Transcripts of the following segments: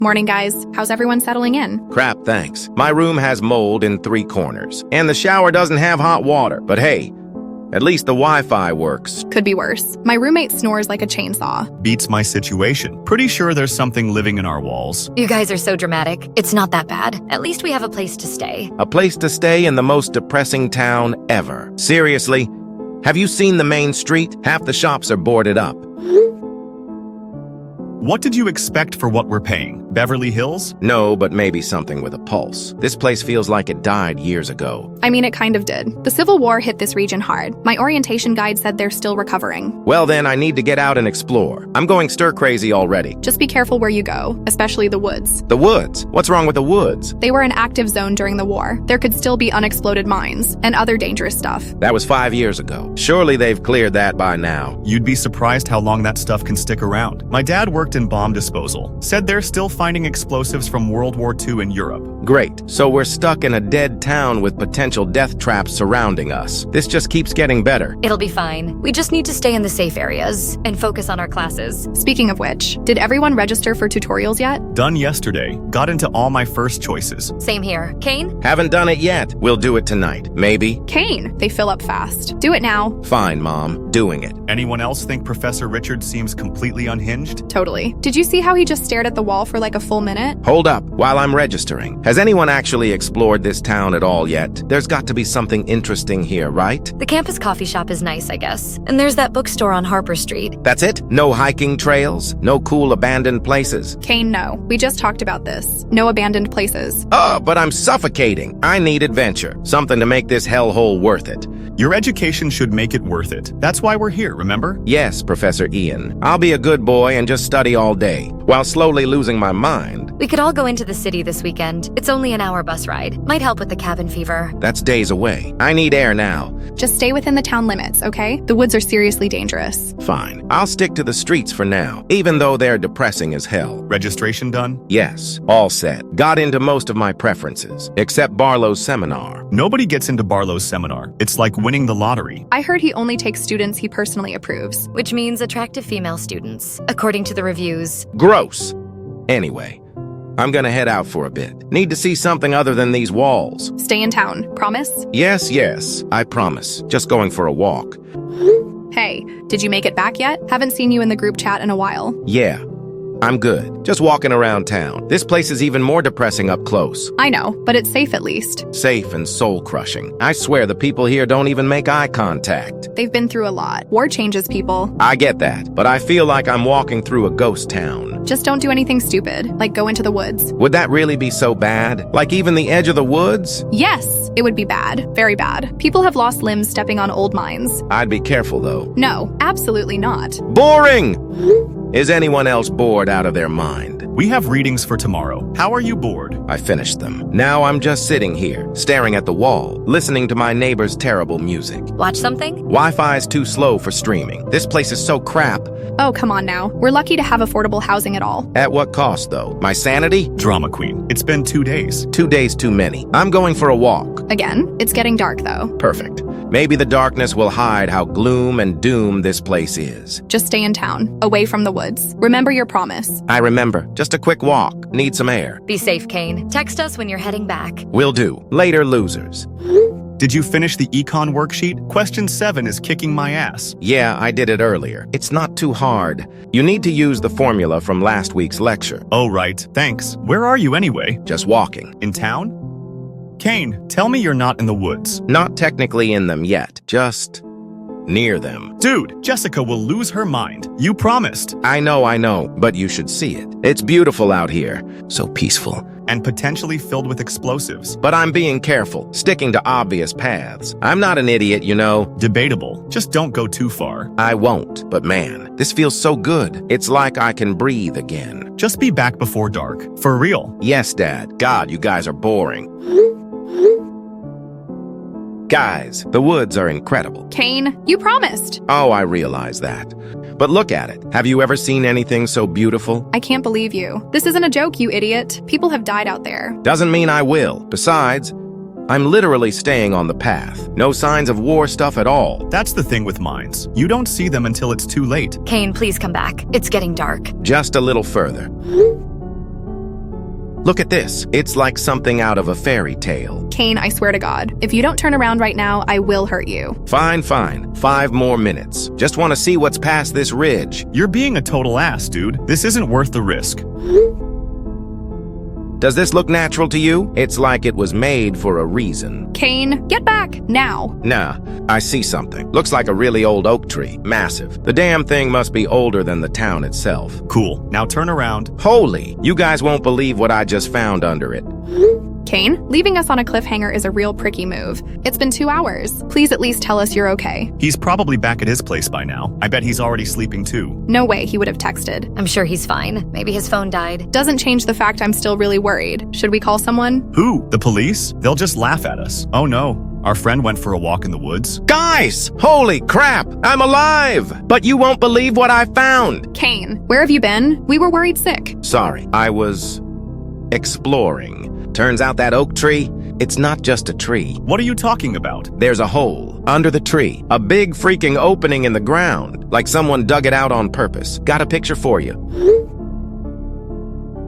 Morning, guys. How's everyone settling in? Crap, thanks. My room has mold in 3 corners, and the shower doesn't have hot water. But hey, at least the Wi-Fi works. Could be worse. My roommate snores like a chainsaw. Beats my situation. Pretty sure there's something living in our walls. You guys are so dramatic. It's not that bad. At least we have a place to stay. A place to stay in the most depressing town ever. Seriously? Have you seen the main street? Half the shops are boarded up. What did you expect for what we're paying? Beverly Hills? No, but maybe something with a pulse. This place feels like it died years ago. I mean, it kind of did. The Civil War hit this region hard. My orientation guide said they're still recovering. Well then, I need to get out and explore. I'm going stir-crazy already. Just be careful where you go, especially the woods. The woods? What's wrong with the woods? They were an active zone during the war. There could still be unexploded mines and other dangerous stuff. That was 5 years ago. Surely they've cleared that by now. You'd be surprised how long that stuff can stick around. My dad worked in bomb disposal. Said they're still finding explosives from World War II in Europe. Great. So we're stuck in a dead town with potential death traps surrounding us. This just keeps getting better. It'll be fine. We just need to stay in the safe areas and focus on our classes. Speaking of which, did everyone register for tutorials yet? Done yesterday. Got into all my first choices. Same here. Kane? Haven't done it yet. We'll do it tonight. Maybe. Kane, they fill up fast. Do it now. Fine, Mom. Doing it. Anyone else think Professor Richard seems completely unhinged? Totally. Did you see how he just stared at the wall for like a full minute? Hold up, while I'm registering. Has anyone actually explored this town at all yet? There's got to be something interesting here, right? The campus coffee shop is nice, I guess. And there's that bookstore on Harper Street. That's it? No hiking trails? No cool abandoned places? Kane, no. We just talked about this. No abandoned places. Oh, but I'm suffocating. I need adventure. Something to make this hellhole worth it. Your education should make it worth it. That's why we're here, remember? Yes, Professor Ian. I'll be a good boy and just study all day, while slowly losing my mind. We could all go into the city this weekend. It's only an hour bus ride. Might help with the cabin fever. That's days away. I need air now. Just stay within the town limits, okay? The woods are seriously dangerous. Fine. I'll stick to the streets for now, even though they're depressing as hell. Registration done? Yes, all set. Got into most of my preferences, except Barlow's seminar. Nobody gets into Barlow's seminar. It's like winning the lottery. I heard he only takes students he personally approves. Which means attractive female students, according to the reviews. Gross. Anyway, I'm gonna head out for a bit. Need to see something other than these walls. Stay in town. Promise? Yes, I promise. Just going for a walk. Hey, did you make it back yet? Haven't seen you in the group chat in a while. Yeah, I'm good. Just walking around town. This place is even more depressing up close. I know, but it's safe at least. Safe and soul-crushing. I swear the people here don't even make eye contact. They've been through a lot. War changes people. I get that, but I feel like I'm walking through a ghost town. Just don't do anything stupid, like go into the woods. Would that really be so bad? Like even the edge of the woods? Yes, it would be bad. Very bad. People have lost limbs stepping on old mines. I'd be careful though. No, absolutely not. Boring! Is anyone else bored out of their mind? We have readings for tomorrow. How are you bored? I finished them. Now I'm just sitting here, staring at the wall, listening to my neighbor's terrible music. Watch something? Wi-Fi's too slow for streaming. This place is so crap. Oh, come on now. We're lucky to have affordable housing at all. At what cost, though? My sanity? Drama queen. It's been 2 days. 2 days too many. I'm going for a walk. Again, it's getting dark though. Perfect. Maybe the darkness will hide how gloom and doom this place is. Just stay in town, away from the woods. Remember your promise. I remember. Just a quick walk. Need some air. Be safe, Kane. Text us when you're heading back. Will do. Later, losers. Did you finish the econ worksheet? Question 7 is kicking my ass. Yeah, I did it earlier. It's not too hard. You need to use the formula from last week's lecture. Oh, right. Thanks. Where are you anyway? Just walking. In town? Kane, tell me you're not in the woods. Not technically in them yet. Just near them. Dude, Jessica will lose her mind. You promised. I know, but you should see it. It's beautiful out here. So peaceful. And potentially filled with explosives. But I'm being careful, sticking to obvious paths. I'm not an idiot, you know. Debatable. Just don't go too far. I won't, but man, this feels so good. It's like I can breathe again. Just be back before dark. For real. Yes, Dad. God, you guys are boring. Guys, the woods are incredible. Kane, you promised. Oh, I realize that. But look at it. Have you ever seen anything so beautiful? I can't believe you. This isn't a joke, you idiot. People have died out there. Doesn't mean I will. Besides, I'm literally staying on the path. No signs of war stuff at all. That's the thing with mines. You don't see them until it's too late. Kane, please come back. It's getting dark. Just a little further. Look at this. It's like something out of a fairy tale. Kane, I swear to God, if you don't turn around right now, I will hurt you. Fine. 5 more minutes. Just want to see what's past this ridge. You're being a total ass, dude. This isn't worth the risk. Does this look natural to you? It's like it was made for a reason. Kane, get back, now. Nah, I see something. Looks like a really old oak tree. Massive. The damn thing must be older than the town itself. Cool. Now turn around. Holy, you guys won't believe what I just found under it. Kane, leaving us on a cliffhanger is a real pricky move. It's been 2 hours. Please at least tell us you're okay. He's probably back at his place by now. I bet he's already sleeping too. No way he would have texted. I'm sure he's fine. Maybe his phone died. Doesn't change the fact I'm still really worried. Should we call someone? Who? The police? They'll just laugh at us. Oh no. Our friend went for a walk in the woods. Guys, holy crap, I'm alive! But you won't believe what I found. Kane, where have you been? We were worried sick. Sorry, I was exploring. Turns out that oak tree, it's not just a tree. What are you talking about? There's a hole under the tree, a big freaking opening in the ground, like someone dug it out on purpose. Got a picture for you.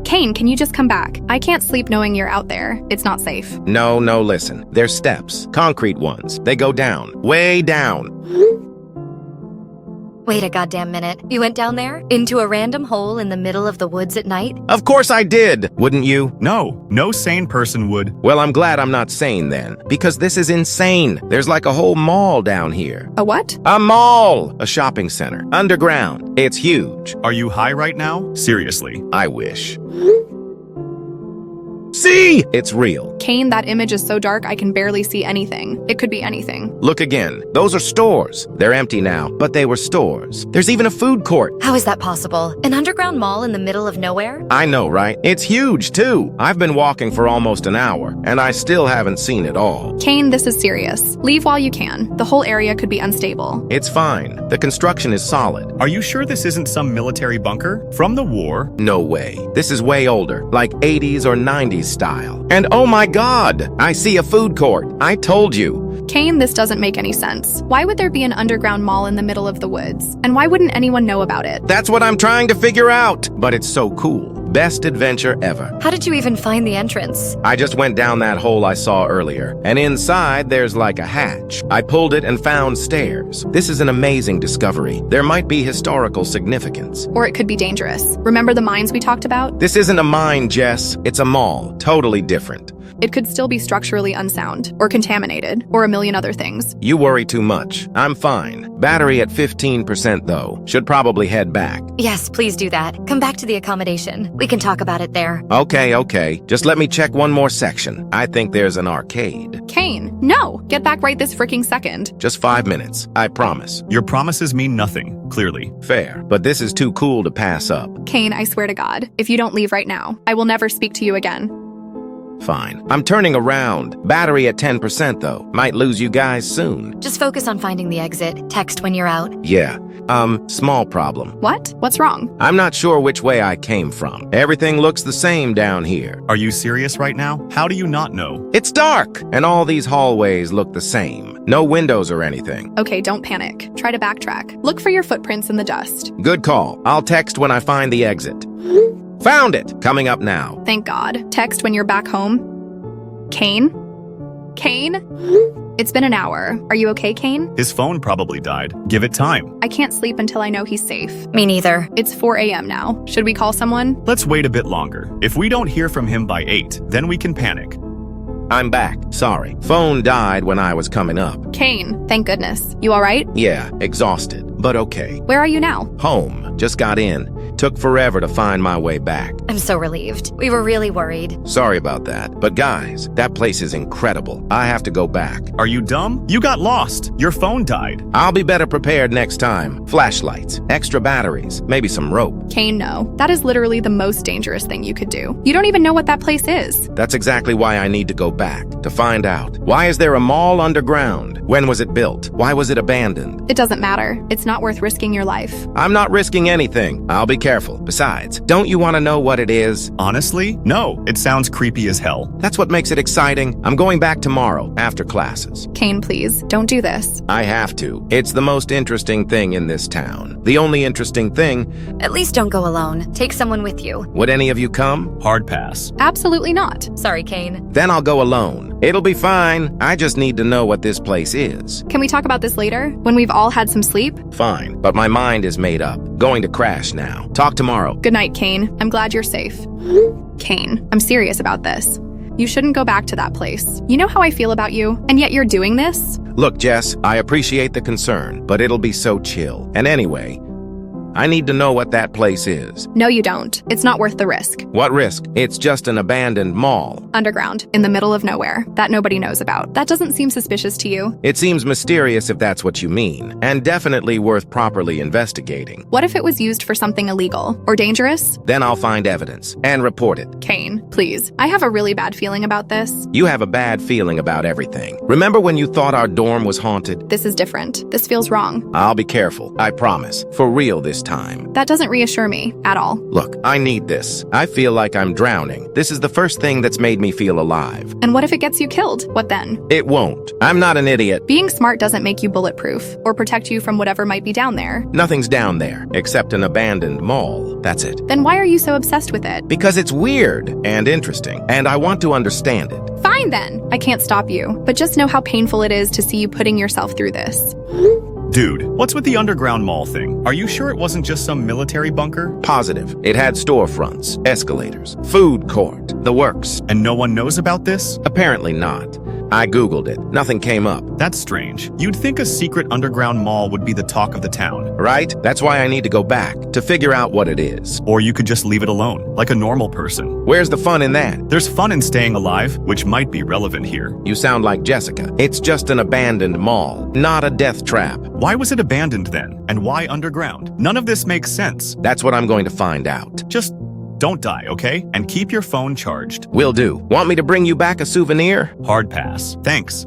Kane, can you just come back? I can't sleep knowing you're out there. It's not safe. No, listen. There's steps, concrete ones. They go down, way down. Wait a goddamn minute. You went down there? Into a random hole in the middle of the woods at night? Of course I did, wouldn't you? No sane person would. Well, I'm glad I'm not sane then, because this is insane. There's like a whole mall down here. A what? A mall! A shopping center. Underground. It's huge. Are you high right now? Seriously. I wish. See? It's real. Kane, that image is so dark I can barely see anything. It could be anything. Look again. Those are stores. They're empty now, but they were stores. There's even a food court. How is that possible? An underground mall in the middle of nowhere? I know, right? It's huge, too. I've been walking for almost an hour, and I still haven't seen it all. Kane, this is serious. Leave while you can. The whole area could be unstable. It's fine. The construction is solid. Are you sure this isn't some military bunker? From the war? No way. This is way older, like 80s or 90s style. And oh my God, I see a food court. I told you. Kane, this doesn't make any sense. Why would there be an underground mall in the middle of the woods? And why wouldn't anyone know about it? That's what I'm trying to figure out. But it's so cool. Best adventure ever. How did you even find the entrance? I just went down that hole I saw earlier, and inside there's like a hatch. I pulled it and found stairs. This is an amazing discovery. There might be historical significance. Or it could be dangerous. Remember the mines we talked about? This isn't a mine, Jess. It's a mall. Totally different. It could still be structurally unsound, or contaminated, or a million other things. You worry too much. I'm fine. Battery at 15% though. Should probably head back. Yes, please do that. Come back to the accommodation. We can talk about it there. Okay. Just let me check one more section. I think there's an arcade. Kane, no! Get back right this freaking second. Just 5 minutes. I promise. Your promises mean nothing, clearly. Fair, but this is too cool to pass up. Kane, I swear to God, if you don't leave right now, I will never speak to you again. Fine. I'm turning around. Battery at 10% though. Might lose you guys soon. Just focus on finding the exit. Text when you're out. Yeah. Small problem. What? What's wrong? I'm not sure which way I came from. Everything looks the same down here. Are you serious right now? How do you not know? It's dark, and all these hallways look the same. No windows or anything. Okay, don't panic. Try to backtrack. Look for your footprints in the dust. Good call. I'll text when I find the exit. Found it! Coming up now. Thank God. Text when you're back home. Kane? Kane? It's been an hour. Are you okay, Kane? His phone probably died. Give it time. I can't sleep until I know he's safe. Me neither. It's 4 a.m. now. Should we call someone? Let's wait a bit longer. If we don't hear from him by 8, then we can panic. I'm back. Sorry. Phone died when I was coming up. Kane, thank goodness. You all right? Yeah, exhausted, but okay. Where are you now? Home. Just got in. Took forever to find my way back. I'm so relieved. We were really worried. Sorry about that. But guys, that place is incredible. I have to go back. Are you dumb? You got lost. Your phone died. I'll be better prepared next time. Flashlights, extra batteries, maybe some rope. Kane, no. That is literally the most dangerous thing you could do. You don't even know what that place is. That's exactly why I need to go back, to find out. Why is there a mall underground? When was it built? Why was it abandoned? It doesn't matter. It's not worth risking your life. I'm not risking anything. I'll be careful. Besides, don't you want to know what it is? Honestly, no. It sounds creepy as hell. That's what makes it exciting. I'm going back tomorrow, after classes. Kane, please, don't do this. I have to. It's the most interesting thing in this town. The only interesting thing. At least don't go alone. Take someone with you. Would any of you come? Hard pass. Absolutely not. Sorry, Kane. Then I'll go alone. It'll be fine. I just need to know what this place is. Can we talk about this later, when we've all had some sleep? Fine, but my mind is made up. Going to crash now. Talk tomorrow. Good night, Kane. I'm glad you're safe. Kane, I'm serious about this. You shouldn't go back to that place. You know how I feel about you, and yet you're doing this? Look, Jess, I appreciate the concern, but it'll be so chill. And anyway, I need to know what that place is. No, you don't. It's not worth the risk. What risk? It's just an abandoned mall. Underground, in the middle of nowhere, that nobody knows about. That doesn't seem suspicious to you. It seems mysterious if that's what you mean, and definitely worth properly investigating. What if it was used for something illegal or dangerous? Then I'll find evidence and report it. Kane, please. I have a really bad feeling about this. You have a bad feeling about everything. Remember when you thought our dorm was haunted? This is different. This feels wrong. I'll be careful, I promise. For real this time. That doesn't reassure me at all. Look, I need this. I feel like I'm drowning. This is the first thing that's made me feel alive. And what if it gets you killed? What then? It won't. I'm not an idiot. Being smart doesn't make you bulletproof or protect you from whatever might be down there. Nothing's down there, except an abandoned mall. That's it. Then why are you so obsessed with it? Because it's weird and interesting, and I want to understand it. Fine then. I can't stop you, but just know how painful it is to see you putting yourself through this. Dude, what's with the underground mall thing? Are you sure it wasn't just some military bunker? Positive. It had storefronts, escalators, food court, the works. And no one knows about this? Apparently not. I Googled it. Nothing came up. That's strange. You'd think a secret underground mall would be the talk of the town. Right? That's why I need to go back to figure out what it is. Or you could just leave it alone, like a normal person. Where's the fun in that? There's fun in staying alive, which might be relevant here. You sound like Jessica. It's just an abandoned mall, not a death trap. Why was it abandoned then? And why underground? None of this makes sense. That's what I'm going to find out. Just don't die, okay? And keep your phone charged. Will do. Want me to bring you back a souvenir? Hard pass. Thanks.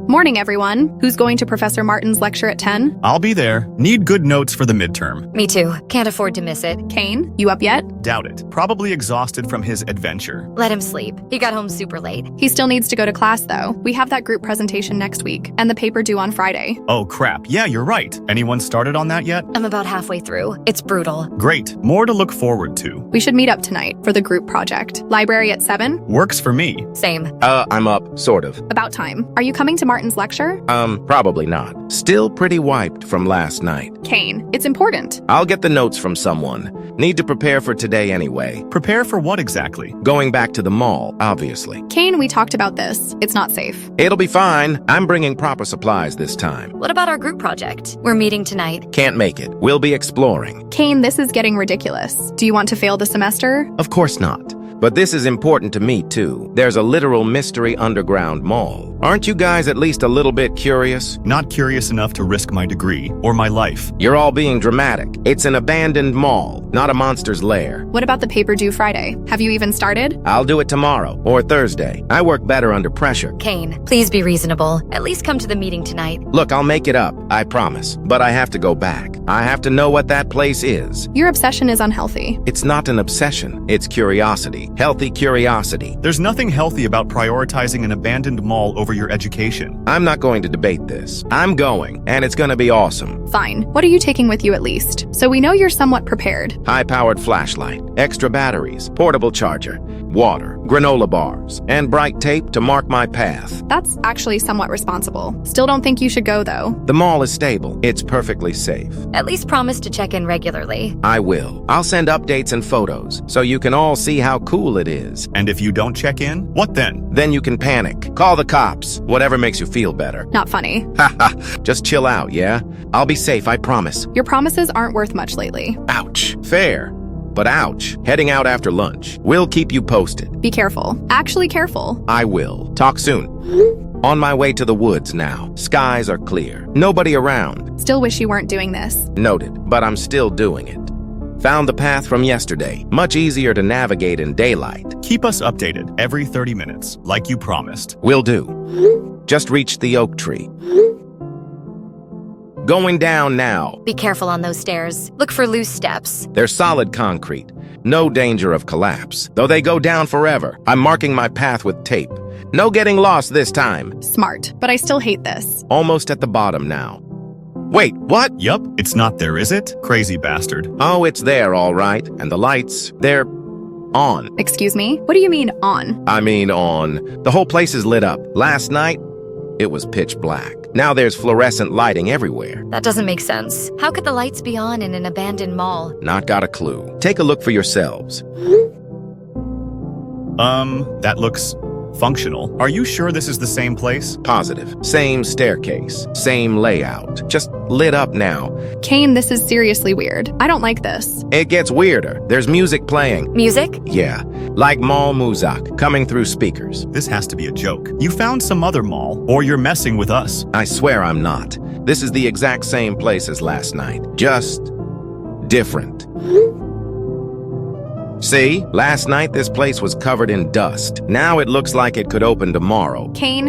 Morning, everyone. Who's going to Professor Martin's lecture at 10? I'll be there. Need good notes for the midterm. Me too. Can't afford to miss it. Kane, you up yet? Doubt it. Probably exhausted from his adventure. Let him sleep. He got home super late. He still needs to go to class, though. We have that group presentation next week, and the paper due on Friday. Oh crap, yeah, you're right. Anyone started on that yet? I'm about halfway through. It's brutal. Great. More to look forward to. We should meet up tonight for the group project. Library at 7? Works for me. Same. I'm up, sort of. About time. Are you coming to Martin's lecture? Probably not. Still pretty wiped from last night. Kane, it's important. I'll get the notes from someone. Need to prepare for today anyway. Prepare for what exactly? Going back to the mall, obviously. Kane, we talked about this. It's not safe. It'll be fine. I'm bringing proper supplies this time. What about our group project? We're meeting tonight. Can't make it. We'll be exploring. Kane, this is getting ridiculous. Do you want to fail the semester? Of course not. But this is important to me, too. There's a literal mystery underground mall. Aren't you guys at least a little bit curious? Not curious enough to risk my degree or my life. You're all being dramatic. It's an abandoned mall, not a monster's lair. What about the paper due Friday? Have you even started? I'll do it tomorrow or Thursday. I work better under pressure. Kane, please be reasonable. At least come to the meeting tonight. Look, I'll make it up, I promise. But I have to go back. I have to know what that place is. Your obsession is unhealthy. It's not an obsession. It's curiosity. Healthy curiosity. There's nothing healthy about prioritizing an abandoned mall over your education. I'm not going to debate this. I'm going, and it's gonna be awesome. Fine. What are you taking with you at least? So we know you're somewhat prepared. High-powered flashlight, extra batteries, portable charger, water, granola bars, and bright tape to mark my path. That's actually somewhat responsible. Still don't think you should go, though. The mall is stable. It's perfectly safe. At least promise to check in regularly. I will. I'll send updates and photos so you can all see how cool it is. And if you don't check in, what then? Then you can panic. Call the cops. Whatever makes you feel better. Not funny. Haha. Just chill out, yeah? I'll be safe, I promise. Your promises aren't worth much lately. Ouch. Fair. But ouch. Heading out after lunch. We'll keep you posted. Be careful. Actually careful. I will. Talk soon. On my way to the woods now. Skies are clear. Nobody around. Still wish you weren't doing this. Noted, but I'm still doing it. Found the path from yesterday. Much easier to navigate in daylight. Keep us updated every 30 minutes, like you promised. Will do. Just reached the oak tree. Going down now. Be careful on those stairs. Look for loose steps. They're solid concrete. No danger of collapse, though they go down forever. I'm marking my path with tape. No getting lost this time. Smart, but I still hate this. Almost at the bottom now. Wait, what? Yup, it's not there, is it? Crazy bastard. Oh, it's there, all right. And the lights, they're on. Excuse me? What do you mean on? I mean on. The whole place is lit up. Last night, it was pitch black. Now there's fluorescent lighting everywhere. That doesn't make sense. How could the lights be on in an abandoned mall? Not got a clue. Take a look for yourselves. That looks functional. Are you sure this is the same place? Positive. Same staircase. Same layout. Just lit up now. Kane, this is seriously weird. I don't like this. It gets weirder. There's music playing. Music? Yeah, like mall muzak coming through speakers. This has to be a joke. You found some other mall, or you're messing with us. I swear I'm not. This is the exact same place as last night. Just different. See? Last night this place was covered in dust. Now it looks like it could open tomorrow. Kane,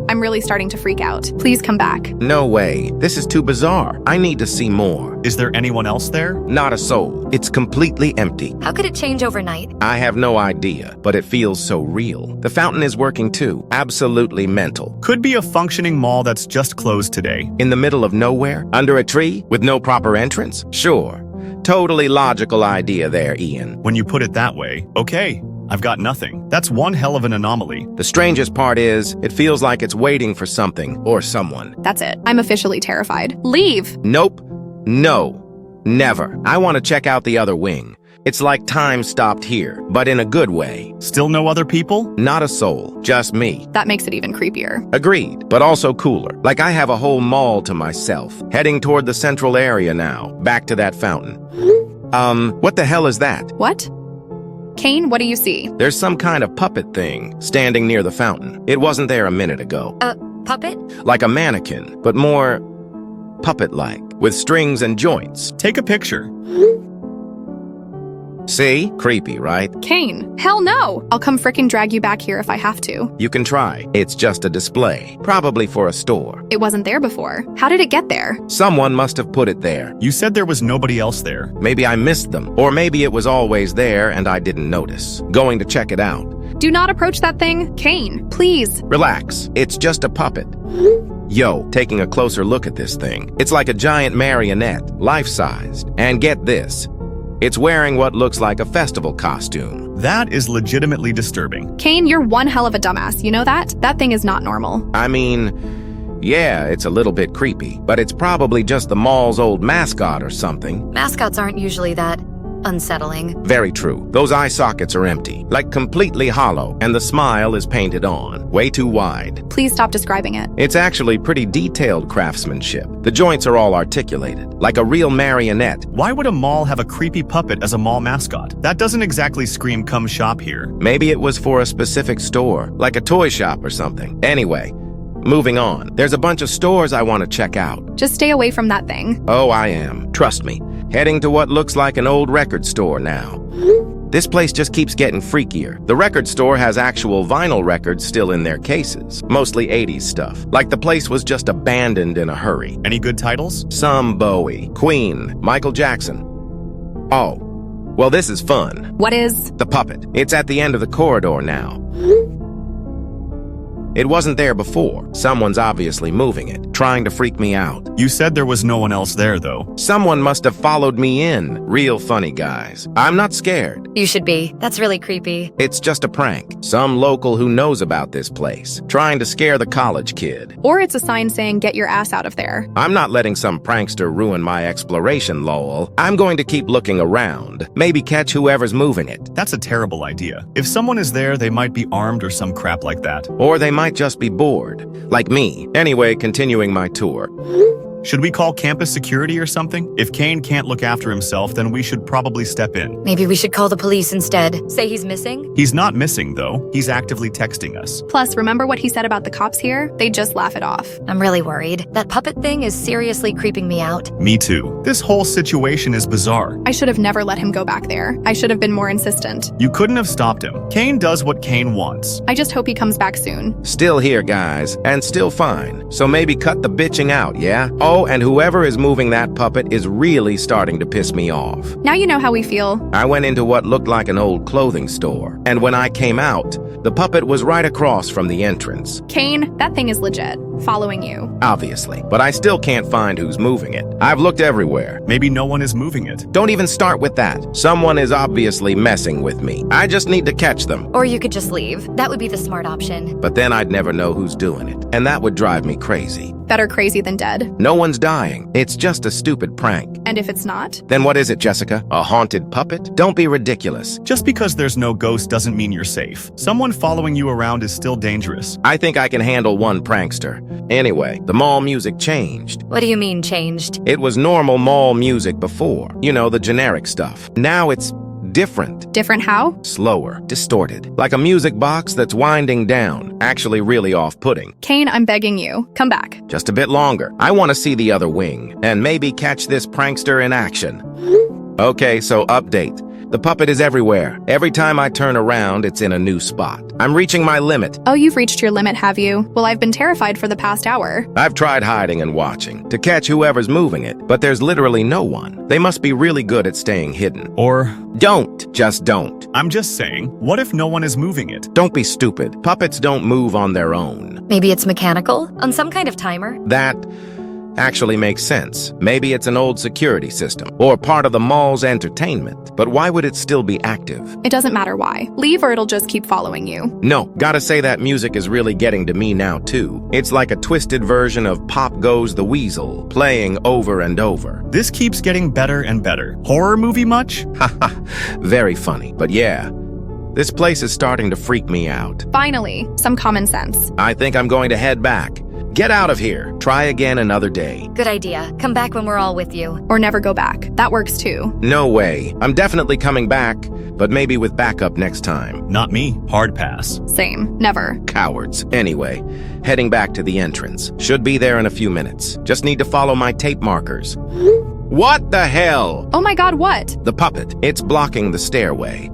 I'm really starting to freak out. Please come back. No way. This is too bizarre. I need to see more. Is there anyone else there? Not a soul. It's completely empty. How could it change overnight? I have no idea, but it feels so real. The fountain is working too. Absolutely mental. Could be a functioning mall that's just closed today. In the middle of nowhere? Under a tree? With no proper entrance? Sure. Totally logical idea there, Ian. When you put it that way, okay, I've got nothing. That's one hell of an anomaly. The strangest part is, it feels like it's waiting for something or someone. That's it. I'm officially terrified. Leave! Nope. No. Never. I want to check out the other wing. It's like time stopped here, but in a good way. Still no other people? Not a soul, just me. That makes it even creepier. Agreed, but also cooler. Like I have a whole mall to myself. Heading toward the central area now, back to that fountain. What the hell is that? What? Kane, what do you see? There's some kind of puppet thing standing near the fountain. It wasn't there a minute ago. Puppet? Like a mannequin, but more puppet-like, with strings and joints. Take a picture. See? Creepy, right? Kane, hell no! I'll come frickin' drag you back here if I have to. You can try. It's just a display, probably for a store. It wasn't there before. How did it get there? Someone must have put it there. You said there was nobody else there. Maybe I missed them, or maybe it was always there and I didn't notice. Going to check it out. Do not approach that thing. Kane, please. Relax. It's just a puppet. Yo, taking a closer look at this thing. It's like a giant marionette, life-sized. And get this. It's wearing what looks like a festival costume. That is legitimately disturbing. Kane, you're one hell of a dumbass. You know that? That thing is not normal. I mean, yeah, it's a little bit creepy, but it's probably just the mall's old mascot or something. Mascots aren't usually that unsettling. Very true. Those eye sockets are empty, like completely hollow, and the smile is painted on, way too wide. Please stop describing it. It's actually pretty detailed craftsmanship. The joints are all articulated, like a real marionette. Why would a mall have a creepy puppet as a mall mascot? That doesn't exactly scream come shop here. Maybe it was for a specific store, like a toy shop or something. Anyway, moving on. There's a bunch of stores I want to check out. Just stay away from that thing. Oh, I am. Trust me. Heading to what looks like an old record store now. This place just keeps getting freakier. The record store has actual vinyl records still in their cases, mostly 80s stuff. Like the place was just abandoned in a hurry. Any good titles? Some Bowie, Queen, Michael Jackson. Oh, well, this is fun. What is? The puppet. It's at the end of the corridor now. It wasn't there before. Someone's obviously moving it, trying to freak me out. You said there was no one else there, though. Someone must have followed me in. Real funny, guys. I'm not scared. You should be. That's really creepy. It's just a prank. Some local who knows about this place, trying to scare the college kid. Or it's a sign saying, get your ass out of there. I'm not letting some prankster ruin my exploration, lol. I'm going to keep looking around. Maybe catch whoever's moving it. That's a terrible idea. If someone is there, they might be armed or some crap like that. Or they might just be bored. Like me. Anyway, continuing my tour. Should we call campus security or something? If Kane can't look after himself, then we should probably step in. Maybe we should call the police instead. Say he's missing? He's not missing, though. He's actively texting us. Plus, remember what he said about the cops here? They just laugh it off. I'm really worried. That puppet thing is seriously creeping me out. Me too. This whole situation is bizarre. I should have never let him go back there. I should have been more insistent. You couldn't have stopped him. Kane does what Kane wants. I just hope he comes back soon. Still here, guys, and still fine. So maybe cut the bitching out, yeah? Oh, Oh, and whoever is moving that puppet is really starting to piss me off. Now you know how we feel. I went into what looked like an old clothing store, and when I came out, the puppet was right across from the entrance. Kane, that thing is legit. Following you. Obviously, but I still can't find who's moving it. I've looked everywhere. Maybe no one is moving it. Don't even start with that. Someone is obviously messing with me. I just need to catch them. Or you could just leave. That would be the smart option. But then I'd never know who's doing it, and that would drive me crazy. Better crazy than dead. No one's dying. It's just a stupid prank. And if it's not? Then what is it, Jessica? A haunted puppet? Don't be ridiculous. Just because there's no ghost doesn't mean you're safe. Someone following you around is still dangerous. I think I can handle one prankster. Anyway, the mall music changed. What do you mean, changed? It was normal mall music before. You know, the generic stuff. Now it's different. Different how? Slower, distorted. Like a music box that's winding down. Actually really off-putting. Kane, I'm begging you. Come back. Just a bit longer. I want to see the other wing, and maybe catch this prankster in action. Okay, so update. The puppet is everywhere. Every time I turn around, it's in a new spot. I'm reaching my limit. Oh, you've reached your limit, have you? Well, I've been terrified for the past hour. I've tried hiding and watching to catch whoever's moving it, but there's literally no one. They must be really good at staying hidden. Or, Just don't. I'm just saying, what if no one is moving it? Don't be stupid. Puppets don't move on their own. Maybe it's mechanical? On some kind of timer? That actually makes sense. Maybe it's an old security system or part of the mall's entertainment. But why would it still be active? It doesn't matter why. Leave or it'll just keep following you. No, gotta say that music is really getting to me now too. It's like a twisted version of Pop Goes the Weasel, playing over and over. This keeps getting better and better. Horror movie much? Haha, very funny. But yeah, this place is starting to freak me out. Finally, some common sense. I think I'm going to head back. Get out of here. Try again another day. Good idea. Come back when we're all with you. Or never go back. That works too. No way. I'm definitely coming back, but maybe with backup next time. Not me. Hard pass. Same. Never. Cowards. Anyway, heading back to the entrance. Should be there in a few minutes. Just need to follow my tape markers. What the hell? Oh my god, what? The puppet. It's blocking the stairway.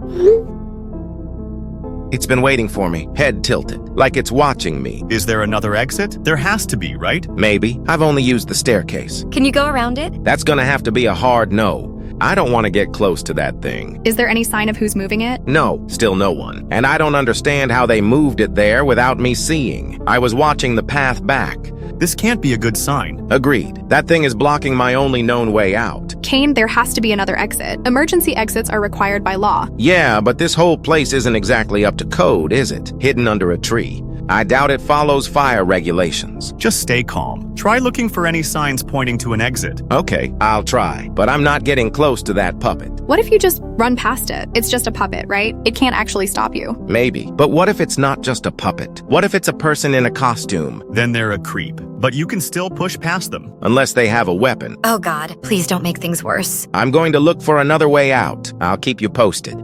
It's been waiting for me, head tilted, like it's watching me. Is there another exit? There has to be, right? Maybe. I've only used the staircase. Can you go around it? That's gonna have to be a hard no. I don't want to get close to that thing. Is there any sign of who's moving it? No, still no one. And I don't understand how they moved it there without me seeing. I was watching the path back. This can't be a good sign. Agreed. That thing is blocking my only known way out. Kane, there has to be another exit. Emergency exits are required by law. Yeah, but this whole place isn't exactly up to code, is it? Hidden under a tree. I doubt it follows fire regulations. Just stay calm. Try looking for any signs pointing to an exit. Okay, I'll try, but I'm not getting close to that puppet. What if you just run past it? It's just a puppet, right? It can't actually stop you. Maybe. But what if it's not just a puppet? What if it's a person in a costume? Then they're a creep. But you can still push past them. Unless they have a weapon. Oh god, please don't make things worse. I'm going to look for another way out. I'll keep you posted.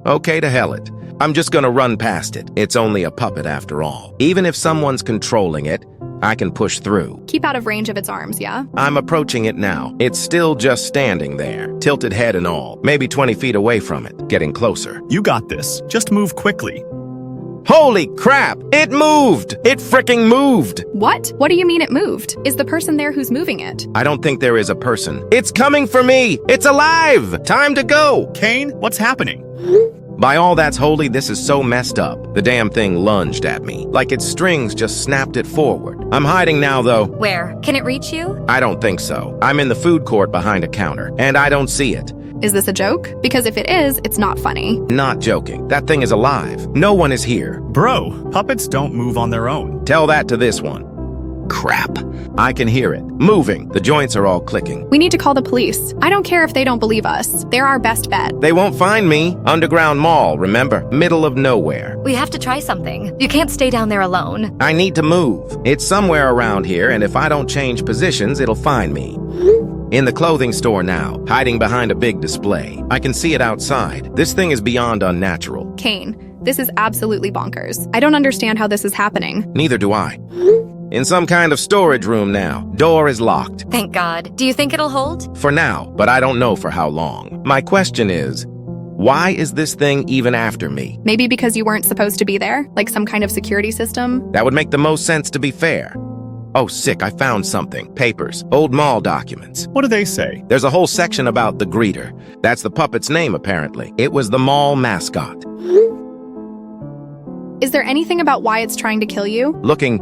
Okay, to hell it. I'm just gonna run past it. It's only a puppet after all. Even if someone's controlling it, I can push through. Keep out of range of its arms, yeah? I'm approaching it now. It's still just standing there, tilted head and all, maybe 20 feet away from it, getting closer. You got this. Just move quickly. Holy crap! It moved! It fricking moved! What? What do you mean it moved? Is the person there who's moving it? I don't think there is a person. It's coming for me! It's alive! Time to go! Kane, what's happening? By all that's holy, this is so messed up. The damn thing lunged at me, like its strings just snapped it forward. I'm hiding now, though. Where? Can it reach you? I don't think so. I'm in the food court behind a counter, and I don't see it. Is this a joke? Because if it is, it's not funny. Not joking. That thing is alive. No one is here. Bro, puppets don't move on their own. Tell that to this one. Crap. I can hear it. Moving. The joints are all clicking. We need to call the police. I don't care if they don't believe us. They're our best bet. They won't find me. Underground mall, remember? Middle of nowhere. We have to try something. You can't stay down there alone. I need to move. It's somewhere around here, and if I don't change positions, it'll find me. In the clothing store now, hiding behind a big display. I can see it outside. This thing is beyond unnatural. Kane, this is absolutely bonkers. I don't understand how this is happening. Neither do I. In some kind of storage room now. Door is locked. Thank God. Do you think it'll hold? For now, but I don't know for how long. My question is, why is this thing even after me? Maybe because you weren't supposed to be there? Like some kind of security system? That would make the most sense, to be fair. Oh, sick, I found something. Papers, old mall documents. What do they say? There's a whole section about the greeter. That's the puppet's name, apparently. It was the mall mascot. Is there anything about why it's trying to kill you? Looking...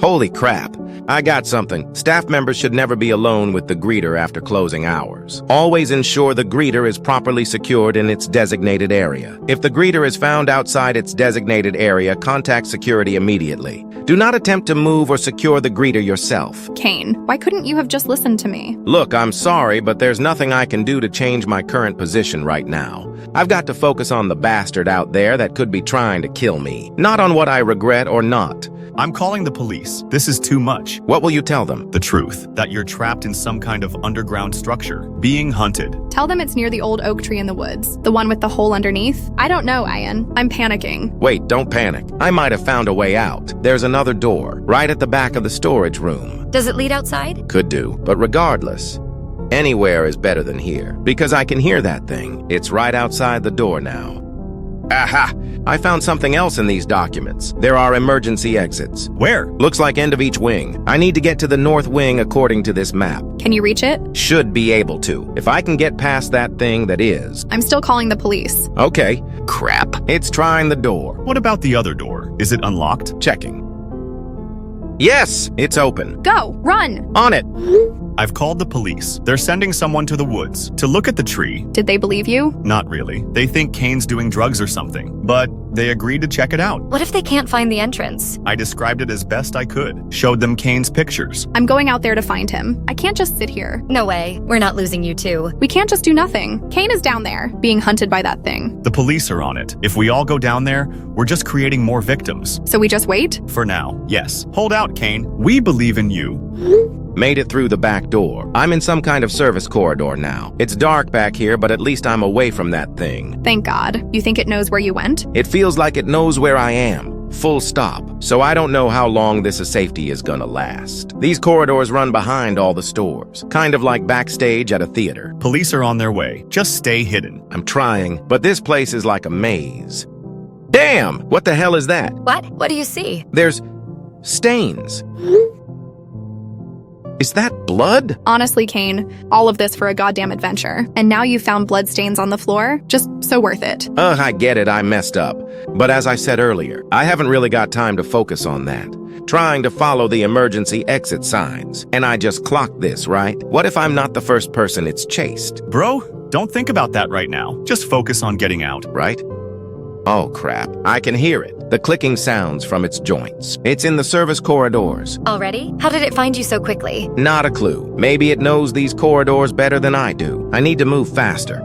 Holy crap. I got something. Staff members should never be alone with the greeter after closing hours. Always ensure the greeter is properly secured in its designated area. If the greeter is found outside its designated area, contact security immediately. Do not attempt to move or secure the greeter yourself. Kane, why couldn't you have just listened to me? Look, I'm sorry, but there's nothing I can do to change my current position right now. I've got to focus on the bastard out there that could be trying to kill me, not on what I regret or not. I'm calling the police. This is too much. What will you tell them? The truth, that you're trapped in some kind of underground structure, being hunted. Tell them it's near the old oak tree in the woods, the one with the hole underneath. I don't know, Ian. I'm panicking. Wait, don't panic. I might have found a way out. There's another door, right at the back of the storage room. Does it lead outside? Could do, but regardless, anywhere is better than here, because I can hear that thing. It's right outside the door now. Aha! I found something else in these documents. There are emergency exits. Where? Looks like end of each wing. I need to get to the north wing according to this map. Can you reach it? Should be able to. If I can get past that thing that is. I'm still calling the police. Okay. Crap. It's trying the door. What about the other door? Is it unlocked? Checking. Yes, it's open. Go! Run! On it. I've called the police. They're sending someone to the woods to look at the tree. Did they believe you? Not really. They think Kane's doing drugs or something, but they agreed to check it out. What if they can't find the entrance? I described it as best I could, showed them Kane's pictures. I'm going out there to find him. I can't just sit here. No way. We're not losing you too. We can't just do nothing. Kane is down there, being hunted by that thing. The police are on it. If we all go down there, we're just creating more victims. So we just wait? For now, yes. Hold out, Kane. We believe in you. Made it through the back door. I'm in some kind of service corridor now. It's dark back here, but at least I'm away from that thing. Thank God. You think it knows where you went? It feels like it knows where I am. Full stop. So I don't know how long this safety is gonna last. These corridors run behind all the stores, kind of like backstage at a theater. Police are on their way. Just stay hidden. I'm trying, but this place is like a maze. Damn! What the hell is that? What? What do you see? There's stains. Is that blood? Honestly, Kane, all of this for a goddamn adventure. And now you've found bloodstains on the floor? Just so worth it. I get it, I messed up. But as I said earlier, I haven't really got time to focus on that. Trying to follow the emergency exit signs. And I just clocked this, right? What if I'm not the first person it's chased? Bro, don't think about that right now. Just focus on getting out. Right? Oh, crap. I can hear it. The clicking sounds from its joints. It's in the service corridors. Already? How did it find you so quickly? Not a clue. Maybe it knows these corridors better than I do. I need to move faster.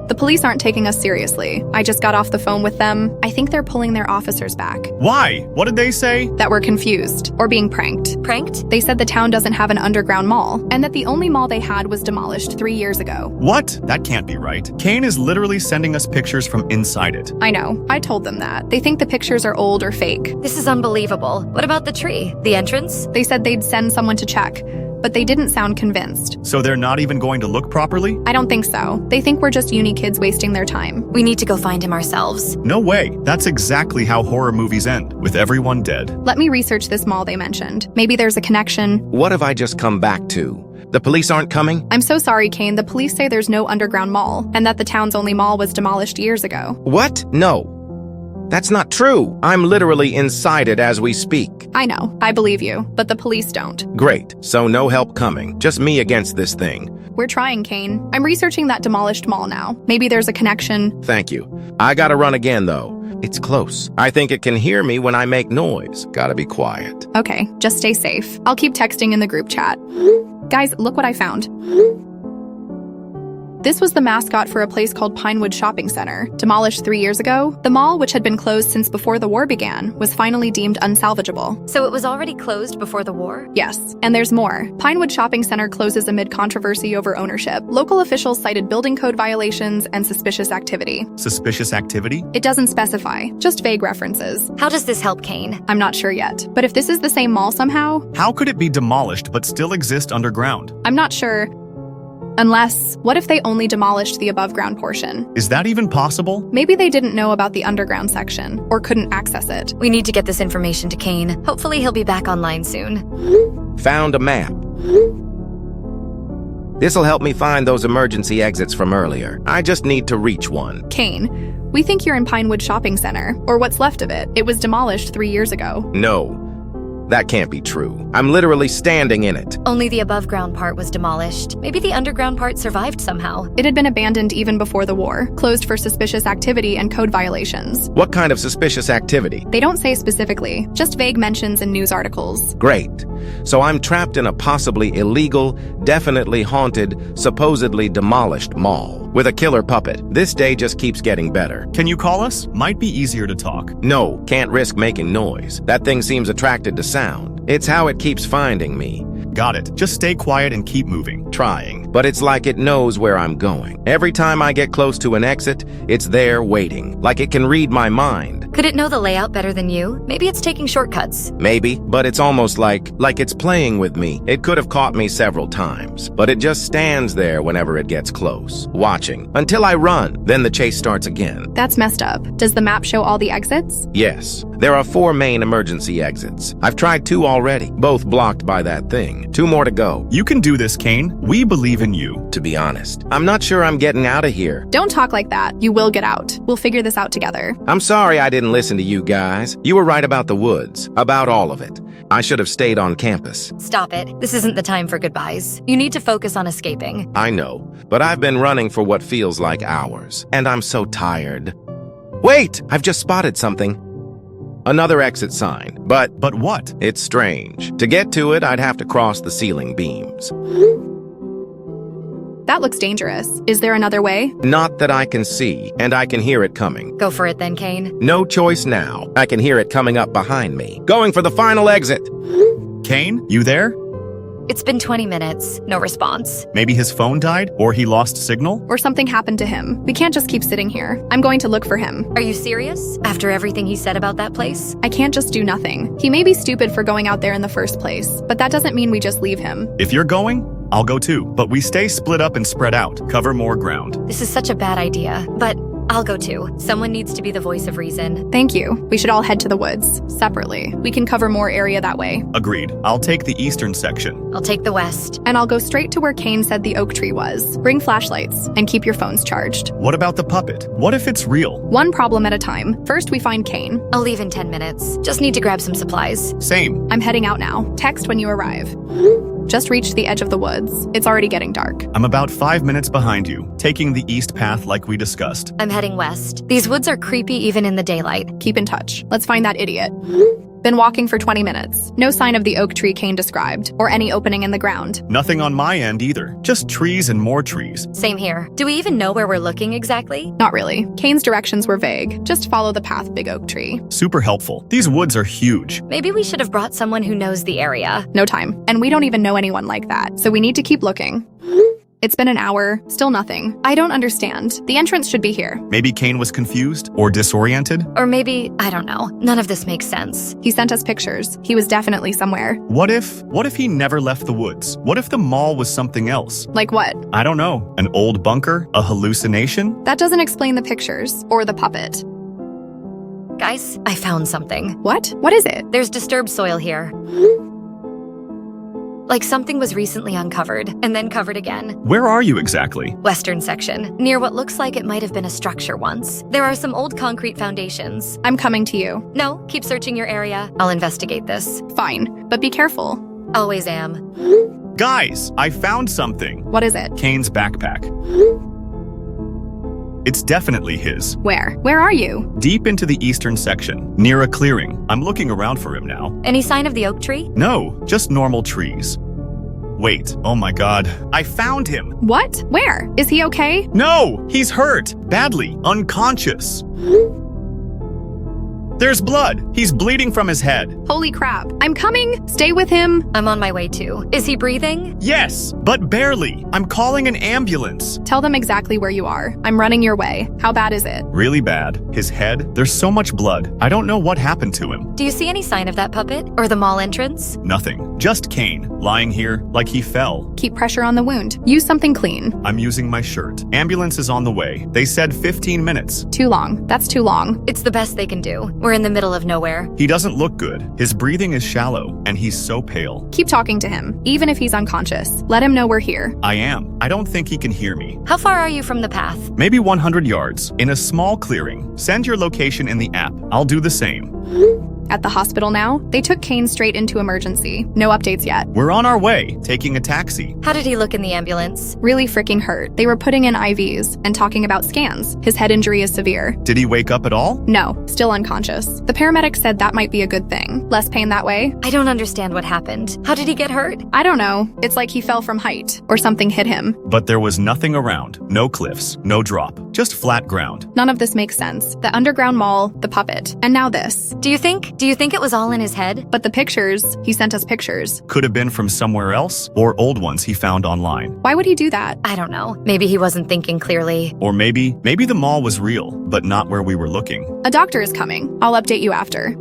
The police aren't taking us seriously. I just got off the phone with them. I think they're pulling their officers back. Why? What did they say? That we're confused or being pranked. Pranked? They said the town doesn't have an underground mall and that the only mall they had was demolished 3 years ago. What? That can't be right. Kane is literally sending us pictures from inside it. I know. I told them that. They think the pictures are old or fake. This is unbelievable. What about the tree? The entrance? They said they'd send someone to check, but they didn't sound convinced. So they're not even going to look properly? I don't think so. They think we're just uni kids wasting their time. We need to go find him ourselves. No way. That's exactly how horror movies end, with everyone dead. Let me research this mall they mentioned. Maybe there's a connection. What have I just come back to? The police aren't coming? I'm so sorry, Kane. The police say there's no underground mall, and that the town's only mall was demolished years ago. What? No. That's not true. I'm literally inside it as we speak. I know. I believe you, but the police don't. Great. So no help coming. Just me against this thing. We're trying, Kane. I'm researching that demolished mall now. Maybe there's a connection. Thank you. I gotta run again, though. It's close. I think it can hear me when I make noise. Gotta be quiet. Okay, just stay safe. I'll keep texting in the group chat. Guys, look what I found. This was the mascot for a place called Pinewood Shopping Center. Demolished 3 years ago, the mall, which had been closed since before the war began, was finally deemed unsalvageable. So it was already closed before the war? Yes, and there's more. Pinewood Shopping Center closes amid controversy over ownership. Local officials cited building code violations and suspicious activity. Suspicious activity? It doesn't specify, just vague references. How does this help Kane? I'm not sure yet, but if this is the same mall somehow, How could it be demolished but still exist underground? I'm not sure. Unless, what if they only demolished the above-ground portion? Is that even possible? Maybe they didn't know about the underground section, or couldn't access it. We need to get this information to Kane. Hopefully he'll be back online soon. Found a map. This'll help me find those emergency exits from earlier. I just need to reach one. Kane, we think you're in Pinewood Shopping Center, or what's left of it. It was demolished 3 years ago. No, that can't be true. I'm literally standing in it. Only the above-ground part was demolished. Maybe the underground part survived somehow. It had been abandoned even before the war, closed for suspicious activity and code violations. What kind of suspicious activity? They don't say specifically, just vague mentions in news articles. Great. So I'm trapped in a possibly illegal, definitely haunted, supposedly demolished mall with a killer puppet. This day just keeps getting better. Can you call us? Might be easier to talk. No, can't risk making noise. That thing seems attracted to sound. It's how it keeps finding me. Got it. Just stay quiet and keep moving. Trying, but it's like it knows where I'm going. Every time I get close to an exit, it's there waiting, like it can read my mind. Could it know the layout better than you? Maybe it's taking shortcuts. Maybe, but it's almost like it's playing with me. It could have caught me several times, but it just stands there whenever it gets close, watching, until I run. Then the chase starts again. That's messed up. Does the map show all the exits? Yes, there are 4 main emergency exits. I've tried 2 already, both blocked by that thing. 2 more to go. You can do this, Kane. We believe in you. To be honest, I'm not sure I'm getting out of here. Don't talk like that. You will get out. We'll figure this out together. I'm sorry I didn't listen to you guys. You were right about the woods, about all of it. I should have stayed on campus. Stop it. This isn't the time for goodbyes. You need to focus on escaping. I know, but I've been running for what feels like hours, and I'm so tired. Wait! I've just spotted something. Another exit sign, but what? It's strange. To get to it, I'd have to cross the ceiling beams. That looks dangerous. Is there another way? Not that I can see, and I can hear it coming. Go for it then, Kane. No choice now. I can hear it coming up behind me. Going for the final exit. Kane, you there? It's been 20 minutes. No response. Maybe his phone died, or he lost signal? Or something happened to him. We can't just keep sitting here. I'm going to look for him. Are you serious? After everything he said about that place? I can't just do nothing. He may be stupid for going out there in the first place, but that doesn't mean we just leave him. If you're going, I'll go too. But we stay split up and spread out. Cover more ground. This is such a bad idea, but I'll go too. Someone needs to be the voice of reason. Thank you. We should all head to the woods, separately. We can cover more area that way. Agreed. I'll take the eastern section. I'll take the west. And I'll go straight to where Kane said the oak tree was. Bring flashlights, and keep your phones charged. What about the puppet? What if it's real? One problem at a time. First, we find Kane. I'll leave in 10 minutes. Just need to grab some supplies. Same. I'm heading out now. Text when you arrive. Just reached the edge of the woods. It's already getting dark. I'm about 5 minutes behind you, taking the east path like we discussed. I'm heading west. These woods are creepy even in the daylight. Keep in touch. Let's find that idiot. Been walking for 20 minutes. No sign of the oak tree Kane described, or any opening in the ground. Nothing on my end either. Just trees and more trees. Same here. Do we even know where we're looking exactly? Not really. Kane's directions were vague. Just follow the path, big oak tree. Super helpful. These woods are huge. Maybe we should have brought someone who knows the area. No time. And we don't even know anyone like that, so we need to keep looking. It's been an hour, still nothing. I don't understand. The entrance should be here. Maybe Kane was confused or disoriented? Or maybe, I don't know. None of this makes sense. He sent us pictures. He was definitely somewhere. What if he never left the woods? What if the mall was something else? Like what? I don't know. An old bunker? A hallucination? That doesn't explain the pictures or the puppet. Guys, I found something. What? What is it? There's disturbed soil here. Like something was recently uncovered, and then covered again. Where are you exactly? Western section, near what looks like it might have been a structure once. There are some old concrete foundations. I'm coming to you. No, keep searching your area. I'll investigate this. Fine, but be careful. Always am. Guys, I found something. What is it? Kane's backpack. It's definitely his. Where? Where are you? Deep into the eastern section, near a clearing. I'm looking around for him now. Any sign of the oak tree? No, just normal trees. Wait, oh my god. I found him! What? Where? Is he okay? No! He's hurt! Badly. Unconscious. There's blood. He's bleeding from his head. Holy crap. I'm coming. Stay with him. I'm on my way too. Is he breathing? Yes, but barely. I'm calling an ambulance. Tell them exactly where you are. I'm running your way. How bad is it? Really bad. His head, there's so much blood. I don't know what happened to him. Do you see any sign of that puppet? Or the mall entrance? Nothing. Just Kane, lying here like he fell. Keep pressure on the wound. Use something clean. I'm using my shirt. Ambulance is on the way. They said 15 minutes. Too long. That's too long. It's the best they can do. We're in the middle of nowhere. He doesn't look good. His breathing is shallow, and he's so pale. Keep talking to him, even if he's unconscious. Let him know we're here. I am. I don't think he can hear me. How far are you from the path? Maybe 100 yards, in a small clearing. Send your location in the app. I'll do the same. At the hospital now, they took Kane straight into emergency. No updates yet. We're on our way, taking a taxi. How did he look in the ambulance? Really freaking hurt. They were putting in IVs and talking about scans. His head injury is severe. Did he wake up at all? No, still unconscious. The paramedic said that might be a good thing. Less pain that way. I don't understand what happened. How did he get hurt? I don't know. It's like he fell from height or something hit him. But there was nothing around. No cliffs, no drop, just flat ground. None of this makes sense. The underground mall, the puppet, and now this. Do you think it was all in his head? But the pictures, he sent us pictures. Could have been from somewhere else, or old ones he found online. Why would he do that? I don't know. Maybe he wasn't thinking clearly. Or maybe the mall was real, but not where we were looking. A doctor is coming. I'll update you after.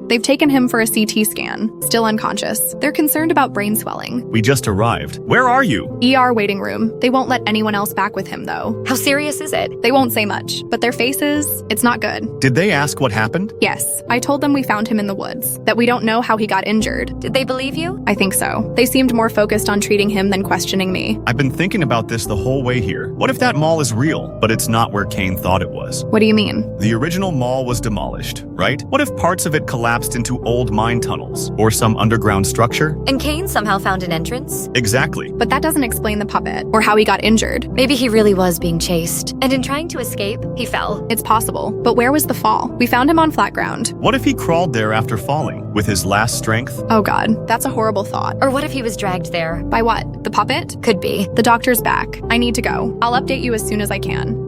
They've taken him for a CT scan, still unconscious. They're concerned about brain swelling. We just arrived. Where are you? ER waiting room. They won't let anyone else back with him, though. How serious is it? They won't say much, but their faces, it's not good. Did they ask what happened? Yes, I told them we found him in the woods, that we don't know how he got injured. Did they believe you? I think so. They seemed more focused on treating him than questioning me. I've been thinking about this the whole way here. What if that mall is real, but it's not where Kane thought it was? What do you mean? The original mall was demolished, right? What if parts of it collapsed into old mine tunnels or some underground structure? And Kane somehow found an entrance? Exactly. But that doesn't explain the puppet or how he got injured. Maybe he really was being chased, and in trying to escape, he fell. It's possible, but where was the fall? We found him on flat ground. What if he crawled there after falling, with his last strength? Oh god, that's a horrible thought. Or what if he was dragged there? By what? The puppet? Could be. The doctor's back. I need to go. I'll update you as soon as I can.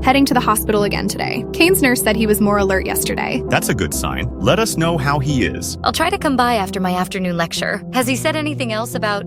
Heading to the hospital again today. Kane's nurse said he was more alert yesterday. That's a good sign. Let us know how he is. I'll try to come by after my afternoon lecture. Has he said anything else about,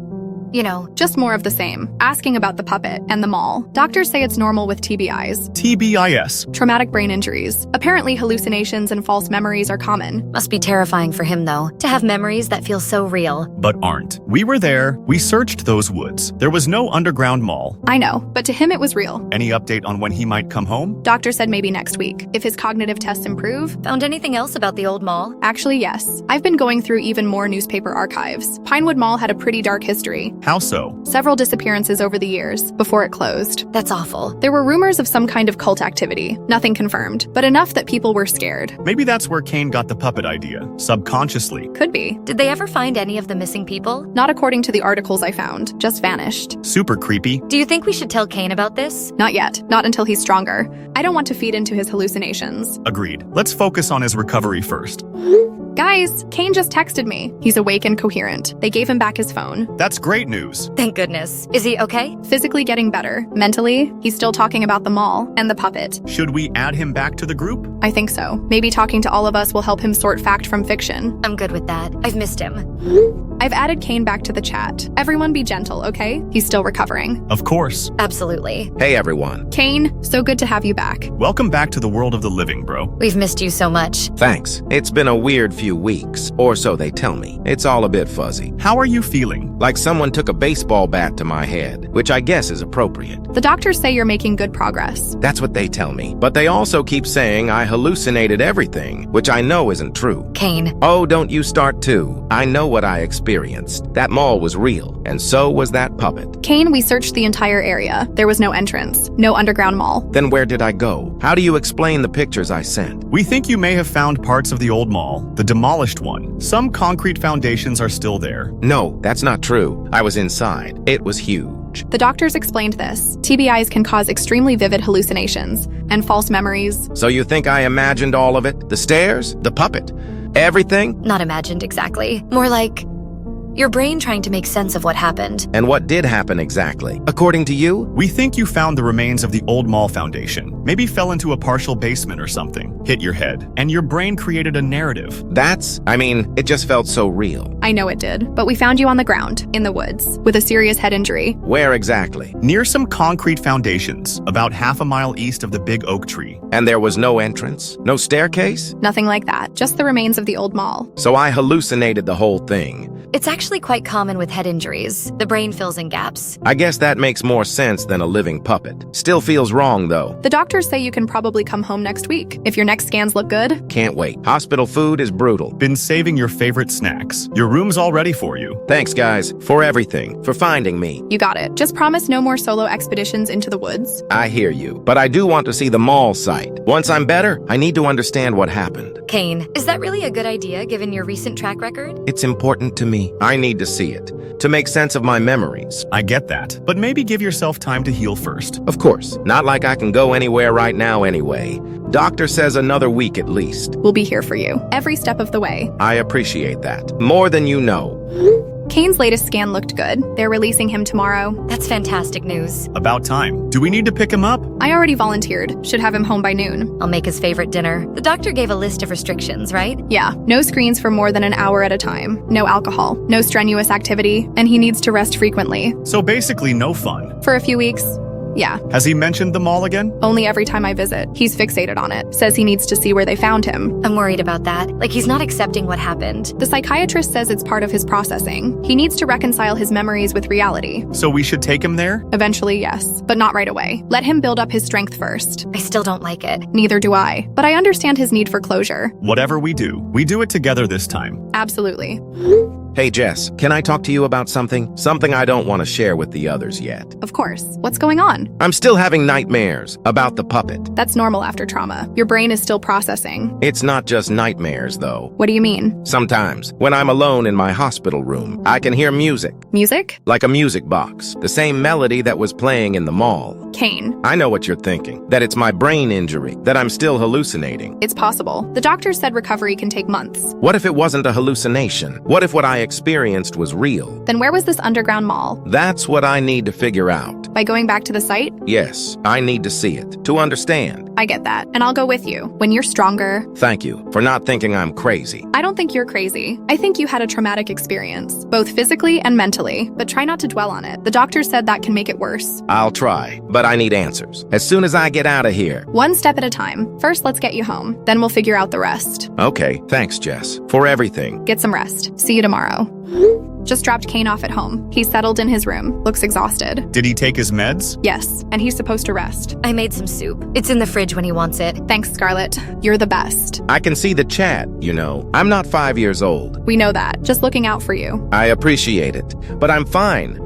just more of the same. Asking about the puppet and the mall. Doctors say it's normal with TBIs. TBIS. Traumatic brain injuries. Apparently hallucinations and false memories are common. Must be terrifying for him, though, to have memories that feel so real. But aren't. We were there. We searched those woods. There was no underground mall. I know, but to him it was real. Any update on when he might come home? Doctor said maybe next week, if his cognitive tests improve. Found anything else about the old mall? Actually, yes. I've been going through even more newspaper archives. Pinewood Mall had a pretty dark history. How so? Several disappearances over the years, before it closed. That's awful. There were rumors of some kind of cult activity. Nothing confirmed, but enough that people were scared. Maybe that's where Kane got the puppet idea, subconsciously. Could be. Did they ever find any of the missing people? Not according to the articles I found. Just vanished. Super creepy. Do you think we should tell Kane about this? Not yet. Not until he's stronger. I don't want to feed into his hallucinations. Agreed. Let's focus on his recovery first. Guys, Kane just texted me. He's awake and coherent. They gave him back his phone. That's great news. Thank goodness. Is he okay? Physically getting better. Mentally, he's still talking about the mall and the puppet. Should we add him back to the group? I think so. Maybe talking to all of us will help him sort fact from fiction. I'm good with that. I've missed him. I've added Kane back to the chat. Everyone be gentle, okay? He's still recovering. Of course. Absolutely. Hey everyone. Kane, so good to have you back. Welcome back to the world of the living, bro. We've missed you so much. Thanks. It's been a weird few weeks, or so they tell me. It's all a bit fuzzy. How are you feeling? Like someone took a baseball bat to my head, which I guess is appropriate. The doctors say you're making good progress. That's what they tell me. But they also keep saying I hallucinated everything, which I know isn't true. Kane. Oh, don't you start too. I know what I experienced. That mall was real, and so was that puppet. Kane, we searched the entire area. There was no entrance, no underground mall. Then where did I go? How do you explain the pictures I sent? We think you may have found parts of the old mall, the demolished one. Some concrete foundations are still there. No, that's not true. I was inside. It was huge. The doctors explained this. TBIs can cause extremely vivid hallucinations and false memories. So you think I imagined all of it? The stairs? The puppet? Everything? Not imagined exactly. More like Your brain trying to make sense of what happened. And what did happen exactly? According to you? We think you found the remains of the old mall foundation. Maybe fell into a partial basement or something, hit your head, and your brain created a narrative. It just felt so real. I know it did, but we found you on the ground, in the woods, with a serious head injury. Where exactly? Near some concrete foundations, about half a mile east of the big oak tree. And there was no entrance? No staircase? Nothing like that, just the remains of the old mall. So I hallucinated the whole thing. It's actually quite common with head injuries. The brain fills in gaps. I guess that makes more sense than a living puppet. Still feels wrong, though. The doctors say you can probably come home next week, if your next scans look good. Can't wait. Hospital food is brutal. Been saving your favorite snacks. Your room's all ready for you. Thanks, guys, for everything, for finding me. You got it. Just promise no more solo expeditions into the woods. I hear you, but I do want to see the mall site. Once I'm better, I need to understand what happened. Kane, is that really a good idea given your recent track record? It's important to me. I need to see it, to make sense of my memories. I get that, but maybe give yourself time to heal first. Of course, not like I can go anywhere right now anyway. Doctor says another week at least. We'll be here for you, every step of the way. I appreciate that, more than you know. Kane's latest scan looked good. They're releasing him tomorrow. That's fantastic news. About time. Do we need to pick him up? I already volunteered. Should have him home by noon. I'll make his favorite dinner. The doctor gave a list of restrictions, right? Yeah, no screens for more than an hour at a time. No alcohol. No strenuous activity. And he needs to rest frequently. So basically no fun. For a few weeks. Yeah. Has he mentioned the mall again? Only every time I visit. He's fixated on it. Says he needs to see where they found him. I'm worried about that. Like he's not accepting what happened. The psychiatrist says it's part of his processing. He needs to reconcile his memories with reality. So we should take him there? Eventually, yes. But not right away. Let him build up his strength first. I still don't like it. Neither do I. But I understand his need for closure. Whatever we do it together this time. Absolutely. Hey, Jess, can I talk to you about something? Something I don't want to share with the others yet. Of course. What's going on? I'm still having nightmares about the puppet. That's normal after trauma. Your brain is still processing. It's not just nightmares, though. What do you mean? Sometimes, when I'm alone in my hospital room, I can hear music. Music? Like a music box. The same melody that was playing in the mall. Kane. I know what you're thinking. That it's my brain injury. That I'm still hallucinating. It's possible. The doctor said recovery can take months. What if it wasn't a hallucination? What if what I experienced was real? Then where was this underground mall? That's what I need to figure out. By going back to the site? Yes, I need to see it, to understand. I get that, and I'll go with you. When you're stronger. Thank you for not thinking I'm crazy. I don't think you're crazy. I think you had a traumatic experience, both physically and mentally, but try not to dwell on it. The doctor said that can make it worse. I'll try, but I need answers. As soon as I get out of here. One step at a time. First, let's get you home. Then we'll figure out the rest. Okay, thanks, Jess, for everything. Get some rest. See you tomorrow. Just dropped Kane off at home. He's settled in his room. Looks exhausted. Did he take his meds? Yes, and he's supposed to rest. I made some soup. It's in the fridge when he wants it. Thanks, Scarlett. You're the best. I can see the chat, you know. I'm not 5 years old. We know that. Just looking out for you. I appreciate it, but I'm fine.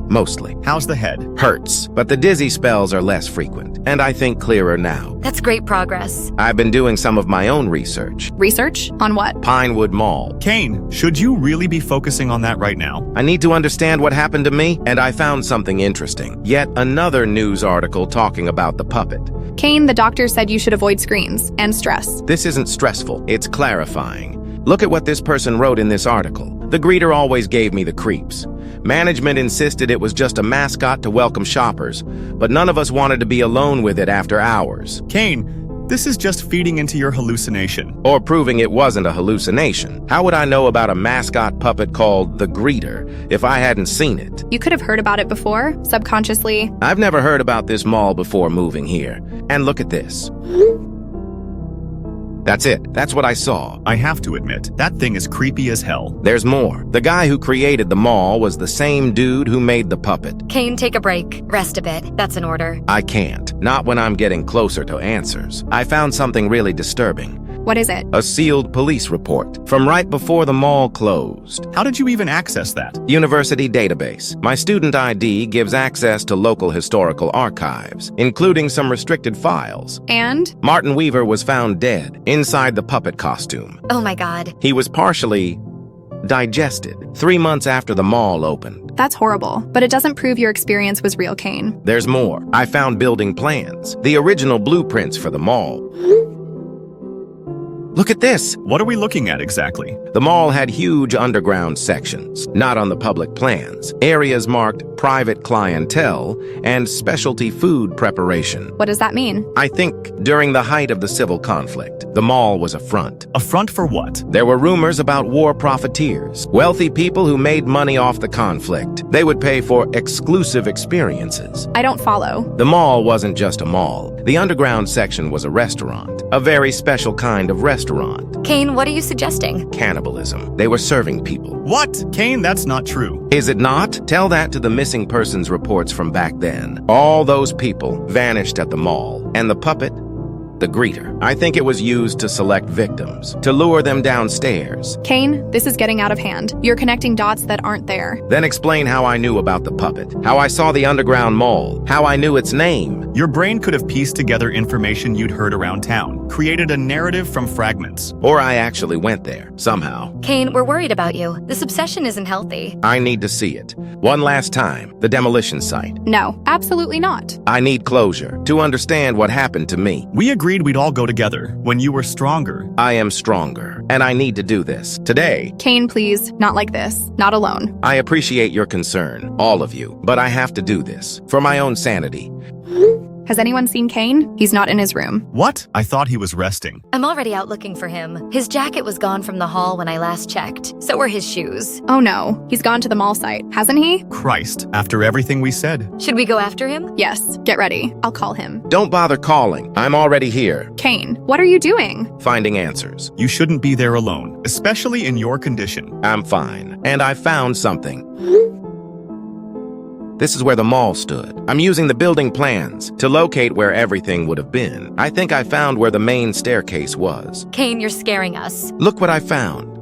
Mostly. How's the head? Hurts, but the dizzy spells are less frequent, and I think clearer now. That's great progress. I've been doing some of my own research. Research? On what? Pinewood Mall. Kane, should you really be focusing on that right now? I need to understand what happened to me, and I found something interesting. Yet another news article talking about the puppet. Kane, the doctor said you should avoid screens and stress. This isn't stressful, it's clarifying. Look at what this person wrote in this article. The greeter always gave me the creeps. Management insisted it was just a mascot to welcome shoppers, but none of us wanted to be alone with it after hours. Kane, this is just feeding into your hallucination. Or proving it wasn't a hallucination. How would I know about a mascot puppet called the greeter if I hadn't seen it? You could have heard about it before, subconsciously. I've never heard about this mall before moving here. And look at this. That's it. That's what I saw. I have to admit, that thing is creepy as hell. There's more. The guy who created the mall was the same dude who made the puppet. Kane, take a break. Rest a bit. That's an order. I can't. Not when I'm getting closer to answers. I found something really disturbing. What is it? A sealed police report from right before the mall closed. How did you even access that? University database. My student ID gives access to local historical archives, including some restricted files. And? Martin Weaver was found dead inside the puppet costume. Oh my God. He was partially digested 3 months after the mall opened. That's horrible, but it doesn't prove your experience was real, Kane. There's more. I found building plans, the original blueprints for the mall. Look at this! What are we looking at exactly? The mall had huge underground sections, not on the public plans. Areas marked private clientele and specialty food preparation. What does that mean? I think during the height of the civil conflict, the mall was a front. A front for what? There were rumors about war profiteers, wealthy people who made money off the conflict. They would pay for exclusive experiences. I don't follow. The mall wasn't just a mall. The underground section was a restaurant, a very special kind of restaurant. Kane, what are you suggesting? Cannibalism. They were serving people. What? Kane, that's not true. Is it not? Tell that to the missing persons reports from back then. All those people vanished at the mall. And the puppet? The greeter. I think it was used to select victims, to lure them downstairs. Kane, this is getting out of hand. You're connecting dots that aren't there. Then explain how I knew about the puppet, how I saw the underground mall, how I knew its name. Your brain could have pieced together information you'd heard around town, created a narrative from fragments. Or I actually went there, somehow. Kane, we're worried about you. This obsession isn't healthy. I need to see it. One last time, the demolition site. No, absolutely not. I need closure, to understand what happened to me. We agreed we'd all go together when you were stronger. I am stronger, and I need to do this. Today. Kane, please, not like this. Not alone. I appreciate your concern, all of you, but I have to do this, for my own sanity. Has anyone seen Kane? He's not in his room. What? I thought he was resting. I'm already out looking for him. His jacket was gone from the hall when I last checked. So were his shoes. Oh no, he's gone to the mall site, hasn't he? Christ, after everything we said. Should we go after him? Yes, get ready. I'll call him. Don't bother calling. I'm already here, Kane, what are you doing? finding answers. You shouldn't be there alone, especially in your condition. I'm fine, and I found something. This is where the mall stood. I'm using the building plans to locate where everything would have been. I think I found where the main staircase was. Kane, you're scaring us. Look what I found.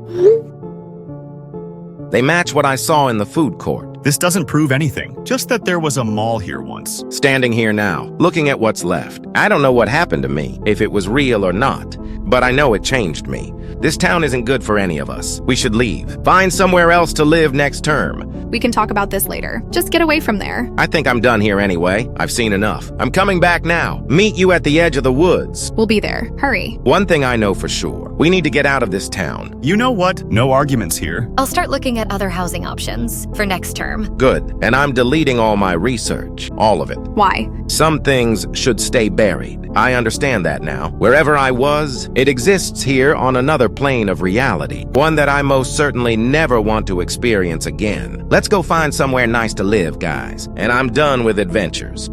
They match what I saw in the food court. This doesn't prove anything, just that there was a mall here once. Standing here now, looking at what's left. I don't know what happened to me, if it was real or not, but I know it changed me. This town isn't good for any of us. We should leave. Find somewhere else to live next term. We can talk about this later. Just get away from there. I think I'm done here anyway. I've seen enough. I'm coming back now. Meet you at the edge of the woods. We'll be there. Hurry. One thing I know for sure. We need to get out of this town. You know what? No arguments here. I'll start looking at other housing options for next term. Good. And I'm deleting all my research. All of it. Why? Some things should stay buried. I understand that now. Wherever I was, it exists here on another plane of reality. One that I most certainly never want to experience again. Let's go find somewhere nice to live, guys. And I'm done with adventures.